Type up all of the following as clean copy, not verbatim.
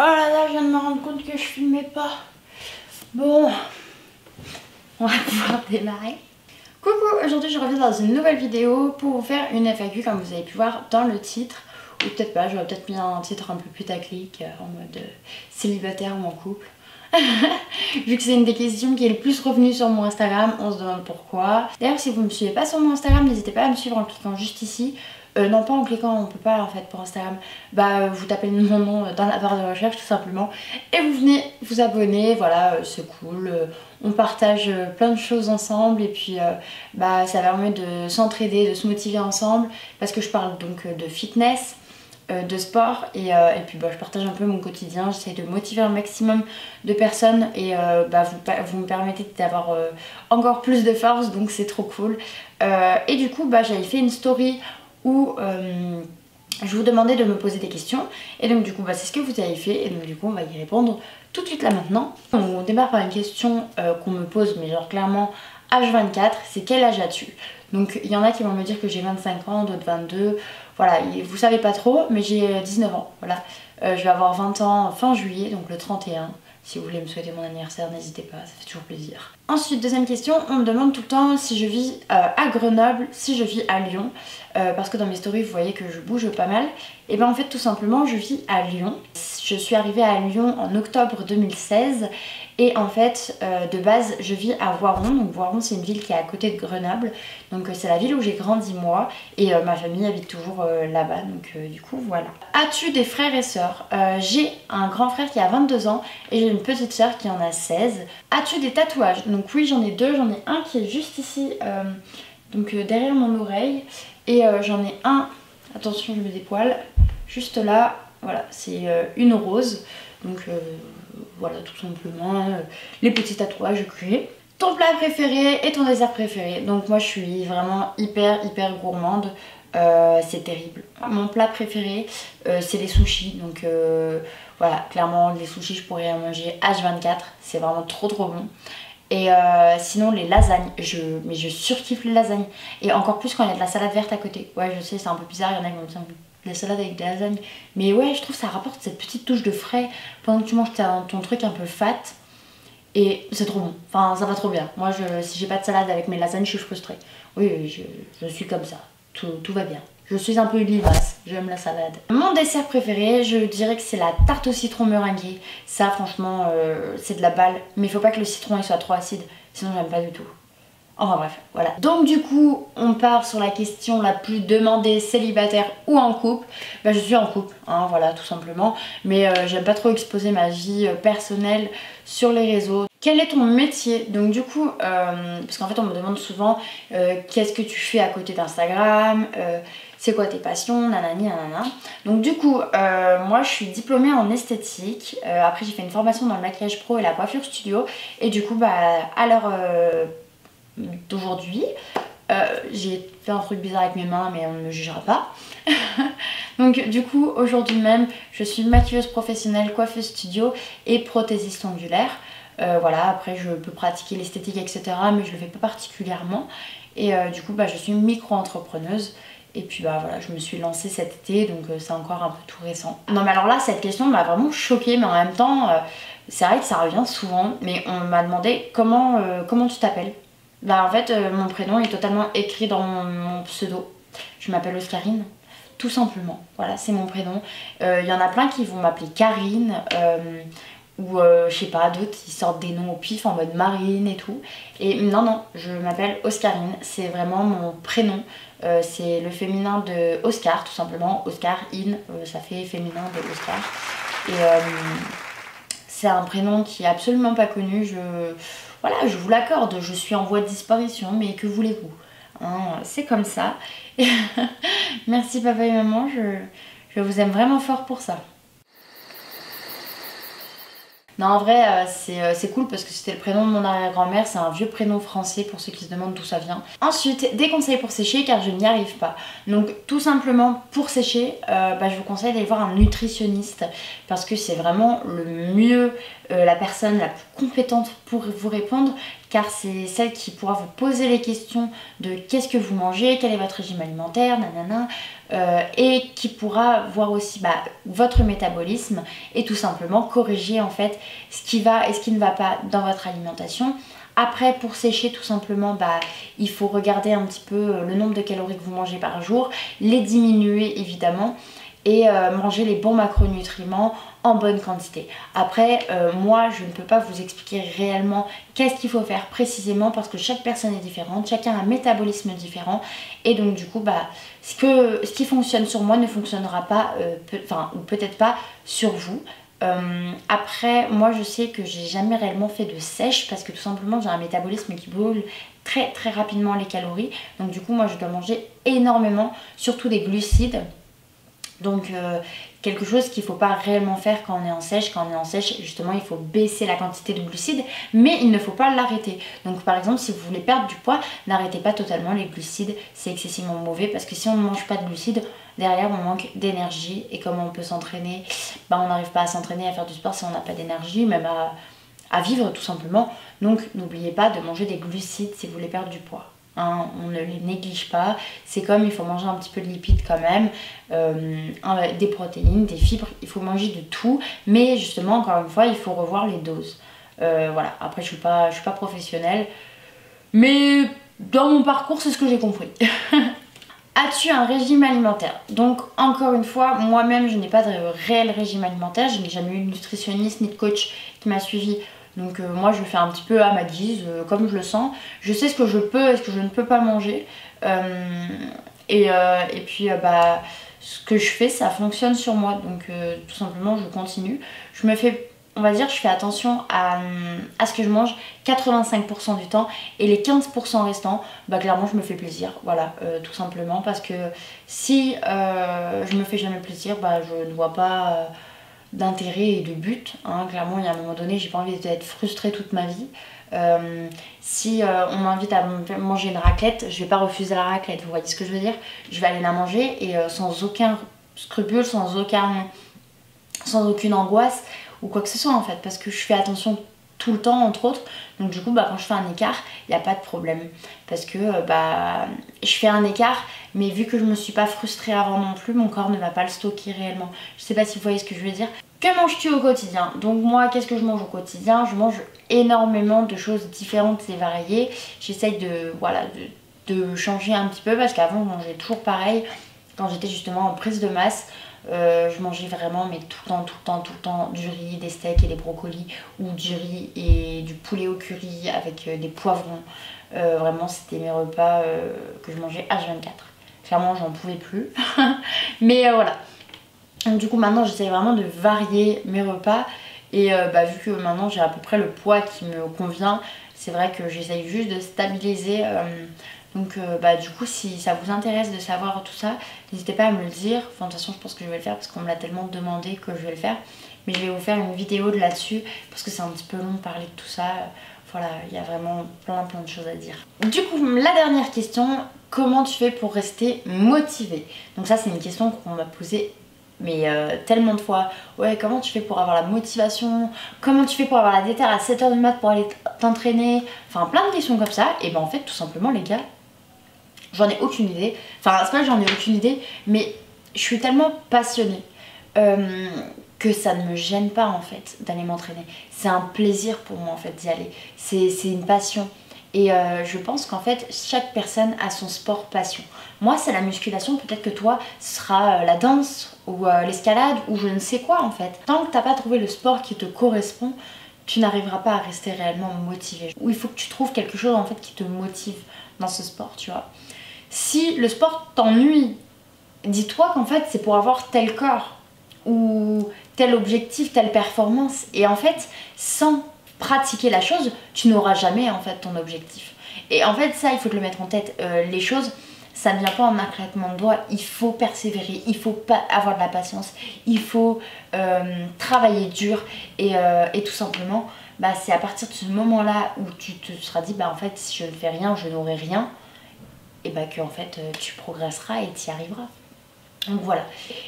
Oh là là, je viens de me rendre compte que je filmais pas. Bon, on va pouvoir démarrer. Coucou, aujourd'hui je reviens dans une nouvelle vidéo pour vous faire une FAQ comme vous avez pu voir dans le titre. Ou peut-être pas, j'aurais peut-être mis un titre un peu putaclic en mode célibataire ou en couple. Vu que c'est une des questions qui est le plus revenue sur mon Instagram, on se demande pourquoi. D'ailleurs, si vous ne me suivez pas sur mon Instagram, n'hésitez pas à me suivre en cliquant juste ici. Non, pas en cliquant, on peut pas en fait pour Instagram. Vous tapez mon nom dans la barre de recherche tout simplement et vous venez vous abonner. Voilà, c'est cool. On partage plein de choses ensemble et puis ça permet de s'entraider, de se motiver ensemble parce que je parle donc de fitness, de sport et puis je partage un peu mon quotidien. J'essaie de motiver un maximum de personnes et vous me permettez d'avoir encore plus de force, donc c'est trop cool. Et du coup j'avais fait une story où je vous demandais de me poser des questions et donc du coup c'est ce que vous avez fait et donc du coup on va y répondre tout de suite là maintenant. On démarre par une question qu'on me pose mais genre clairement H24, c'est quel âge as-tu? Donc il y en a qui vont me dire que j'ai 25 ans, d'autres 22, voilà, vous savez pas trop mais j'ai 19 ans, voilà. Je vais avoir 20 ans fin juillet, donc le 31. Si vous voulez me souhaiter mon anniversaire, n'hésitez pas, ça fait toujours plaisir. Ensuite, deuxième question, on me demande tout le temps si je vis à Grenoble, si je vis à Lyon. Parce que dans mes stories, vous voyez que je bouge pas mal. Et bien en fait, tout simplement, je vis à Lyon. Je suis arrivée à Lyon en octobre 2016. Et en fait, de base, je vis à Voiron. Donc Voiron, c'est une ville qui est à côté de Grenoble. Donc c'est la ville où j'ai grandi moi. Et ma famille habite toujours là-bas. Donc du coup, voilà. As-tu des frères et sœurs? J'ai un grand frère qui a 22 ans. Et j'ai une petite sœur qui en a 16. As-tu des tatouages? Donc oui, j'en ai deux. J'en ai un qui est juste ici, derrière mon oreille. Et j'en ai un, attention je me dépoile, juste là, voilà, c'est une rose. Donc voilà, tout simplement, les petits tatouages que j'ai. Ton plat préféré et ton dessert préféré? Donc moi je suis vraiment hyper gourmande, c'est terrible. Mon plat préféré c'est les sushis, donc voilà, clairement les sushis je pourrais en manger H24, c'est vraiment trop bon. Et sinon les lasagnes, mais je surkiffe les lasagnes. Et encore plus quand il y a de la salade verte à côté. Ouais je sais c'est un peu bizarre, il y en a qui vont me dire de la salade avec des lasagnes. Mais ouais je trouve que ça rapporte cette petite touche de frais pendant que tu manges ton truc un peu fat. Et c'est trop bon, enfin ça va trop bien. Moi si j'ai pas de salade avec mes lasagnes je suis frustrée. Oui je suis comme ça, tout va bien. Je suis un peu une limace, j'aime la salade. Mon dessert préféré, je dirais que c'est la tarte au citron meringuée. Ça franchement c'est de la balle, mais il faut pas que le citron il soit trop acide, sinon j'aime pas du tout. Enfin bref, voilà. Donc du coup, on part sur la question la plus demandée, célibataire ou en couple. Je suis en couple, hein, voilà, tout simplement. Mais j'aime pas trop exposer ma vie personnelle sur les réseaux. Quel est ton métier? Donc du coup, parce qu'en fait on me demande souvent qu'est-ce que tu fais à côté d'Instagram, c'est quoi tes passions, nanani, nanana. Donc du coup, moi je suis diplômée en esthétique. Après j'ai fait une formation dans le maquillage pro et la coiffure studio. Et du coup, à l'heure d'aujourd'hui, j'ai fait un truc bizarre avec mes mains mais on ne me jugera pas. Donc du coup aujourd'hui même je suis maquilleuse professionnelle, coiffeuse studio et prothésiste ongulaire. Voilà, après je peux pratiquer l'esthétique etc mais je le fais pas particulièrement. Et du coup je suis micro-entrepreneuse. Et puis voilà, je me suis lancée cet été donc c'est encore un peu tout récent. Non mais alors là cette question m'a vraiment choquée mais en même temps c'est vrai que ça revient souvent. Mais on m'a demandé comment tu t'appelles. En fait mon prénom est totalement écrit dans mon pseudo. Je m'appelle Oscarine, tout simplement. Voilà, c'est mon prénom. Il y en a plein qui vont m'appeler Karine ou je sais pas, d'autres ils sortent des noms au pif en mode Marine et tout. Et non, je m'appelle Oscarine, c'est vraiment mon prénom. C'est le féminin de Oscar, tout simplement. Oscar, ça fait féminin de Oscar. Et c'est un prénom qui est absolument pas connu. Voilà, je vous l'accorde, je suis en voie de disparition, mais que voulez-vous, hein, c'est comme ça. Merci papa et maman, je vous aime vraiment fort pour ça. Non en vrai c'est cool parce que c'était le prénom de mon arrière-grand-mère, c'est un vieux prénom français pour ceux qui se demandent d'où ça vient. Ensuite des conseils pour sécher car je n'y arrive pas. Donc tout simplement pour sécher je vous conseille d'aller voir un nutritionniste parce que c'est vraiment le mieux, la personne la plus compétente pour vous répondre car c'est celle qui pourra vous poser les questions de qu'est-ce que vous mangez, quel est votre régime alimentaire, nanana, et qui pourra voir aussi votre métabolisme et tout simplement corriger en fait ce qui va et ce qui ne va pas dans votre alimentation. Après, pour sécher, tout simplement, il faut regarder un petit peu le nombre de calories que vous mangez par jour, les diminuer évidemment et manger les bons macronutriments en bonne quantité. Après, moi, je ne peux pas vous expliquer réellement qu'est-ce qu'il faut faire précisément parce que chaque personne est différente, chacun a un métabolisme différent et donc du coup, ce qui fonctionne sur moi ne fonctionnera pas, ou peut-être pas sur vous. Après, moi je sais que j'ai jamais réellement fait de sèche parce que tout simplement j'ai un métabolisme qui brûle très très rapidement les calories. Donc du coup moi je dois manger énormément, surtout des glucides. Donc quelque chose qu'il ne faut pas réellement faire quand on est en sèche. Quand on est en sèche, justement, il faut baisser la quantité de glucides, mais il ne faut pas l'arrêter. Donc par exemple, si vous voulez perdre du poids, n'arrêtez pas totalement les glucides. C'est excessivement mauvais parce que si on ne mange pas de glucides, derrière on manque d'énergie. Et comment on peut s'entraîner, on n'arrive pas à s'entraîner, à faire du sport si on n'a pas d'énergie, même à vivre tout simplement. Donc n'oubliez pas de manger des glucides si vous voulez perdre du poids. On ne les néglige pas, c'est comme il faut manger un petit peu de lipides quand même, des protéines, des fibres, il faut manger de tout, mais justement encore une fois il faut revoir les doses. Voilà, après je suis pas professionnelle, mais dans mon parcours c'est ce que j'ai compris. As-tu un régime alimentaire? Donc encore une fois, moi-même je n'ai pas de réel régime alimentaire, je n'ai jamais eu de nutritionniste ni de coach qui m'a suivi. Donc moi je fais un petit peu à ma guise, comme je le sens. Je sais ce que je peux et ce que je ne peux pas manger. Et puis ce que je fais, ça fonctionne sur moi. Donc tout simplement je continue. Je me fais, on va dire, je fais attention à ce que je mange 85% du temps. Et les 15% restants, clairement je me fais plaisir. Voilà, tout simplement. Parce que si je me fais jamais plaisir, je ne vois pas... d'intérêt et de but, clairement il y a un moment donné j'ai pas envie d'être frustrée toute ma vie. Si on m'invite à manger une raclette, je vais pas refuser la raclette, vous voyez ce que je veux dire, je vais aller la manger et sans aucun scrupule, sans aucune angoisse ou quoi que ce soit en fait, parce que je fais attention tout le temps entre autres. Donc du coup quand je fais un écart, il n'y a pas de problème parce que je fais un écart, mais vu que je me suis pas frustrée avant non plus, mon corps ne va pas le stocker réellement. Je sais pas si vous voyez ce que je veux dire. Que manges-tu au quotidien? Donc moi, qu'est-ce que je mange au quotidien? Je mange énormément de choses différentes et variées. J'essaye de changer un petit peu parce qu'avant je mangeais toujours pareil. Quand j'étais justement en prise de masse, je mangeais vraiment tout le temps du riz, des steaks et des brocolis, ou du riz et du poulet au curry avec des poivrons. Vraiment c'était mes repas que je mangeais H24. Clairement j'en pouvais plus. Mais voilà. Donc du coup maintenant j'essaie vraiment de varier mes repas. Et vu que maintenant j'ai à peu près le poids qui me convient, c'est vrai que j'essaye juste de stabiliser. Donc du coup si ça vous intéresse de savoir tout ça, n'hésitez pas à me le dire. Enfin de toute façon je pense que je vais le faire parce qu'on me l'a tellement demandé que je vais le faire. Mais je vais vous faire une vidéo de là-dessus parce que c'est un petit peu long de parler de tout ça. Voilà, il y a vraiment plein de choses à dire. Du coup la dernière question, comment tu fais pour rester motivée? Donc ça c'est une question qu'on m'a posée tellement de fois. Ouais, comment tu fais pour avoir la motivation? Comment tu fais pour avoir la déterre à 7h du mat pour aller t'entraîner? Enfin plein de questions comme ça. Et en fait tout simplement les gars, j'en ai aucune idée. Enfin c'est pas que j'en ai aucune idée, mais je suis tellement passionnée que ça ne me gêne pas en fait d'aller m'entraîner. C'est un plaisir pour moi en fait d'y aller. C'est une passion. Et je pense qu'en fait chaque personne a son sport passion. Moi c'est la musculation, peut-être que toi ce sera la danse ou l'escalade ou je ne sais quoi en fait. Tant que t'as pas trouvé le sport qui te correspond, tu n'arriveras pas à rester réellement motivé. Ou il faut que tu trouves quelque chose en fait qui te motive dans ce sport, tu vois. Si le sport t'ennuie, dis-toi qu'en fait c'est pour avoir tel corps ou tel objectif, telle performance. Et en fait sans pratiquer la chose, tu n'auras jamais en fait ton objectif. Et en fait ça il faut te le mettre en tête, les choses ça ne vient pas en un claquement de doigts, il faut persévérer, il faut pas avoir de la patience, il faut travailler dur et tout simplement c'est à partir de ce moment là où tu te seras dit en fait si je ne fais rien je n'aurai rien, et que en fait tu progresseras et tu y arriveras. Donc voilà.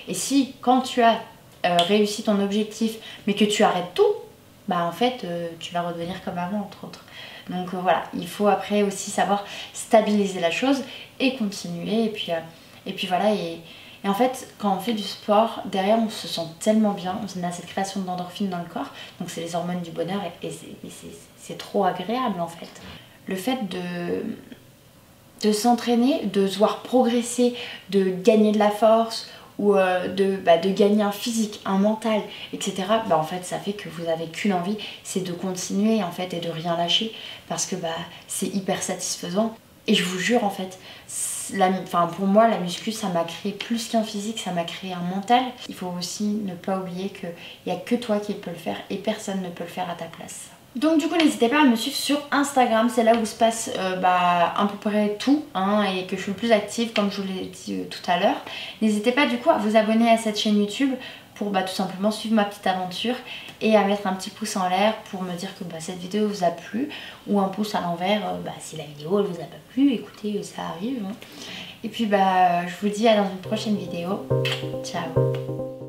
Et si quand tu as réussi ton objectif mais que tu arrêtes tout, bah en fait tu vas redevenir comme avant entre autres. Donc voilà, il faut après aussi savoir stabiliser la chose et continuer et puis voilà et en fait quand on fait du sport, derrière on se sent tellement bien, on a cette création d'endorphines dans le corps, donc c'est les hormones du bonheur et c'est trop agréable en fait. Le fait de s'entraîner, de se voir progresser, de gagner de la force ou de gagner un physique, un mental, etc. Bah en fait ça fait que vous avez qu'une envie, c'est de continuer en fait et de rien lâcher parce que bah c'est hyper satisfaisant. Et je vous jure en fait, pour moi la muscu ça m'a créé plus qu'un physique, ça m'a créé un mental. Il faut aussi ne pas oublier qu'il n'y a que toi qui peux le faire et personne ne peut le faire à ta place. Donc du coup n'hésitez pas à me suivre sur Instagram, c'est là où se passe à peu près tout hein, et que je suis le plus active comme je vous l'ai dit tout à l'heure. N'hésitez pas du coup à vous abonner à cette chaîne YouTube pour tout simplement suivre ma petite aventure et à mettre un petit pouce en l'air pour me dire que cette vidéo vous a plu ou un pouce à l'envers si la vidéo elle vous a pas plu, écoutez ça arrive. Hein. Et puis je vous dis à dans une prochaine vidéo, ciao.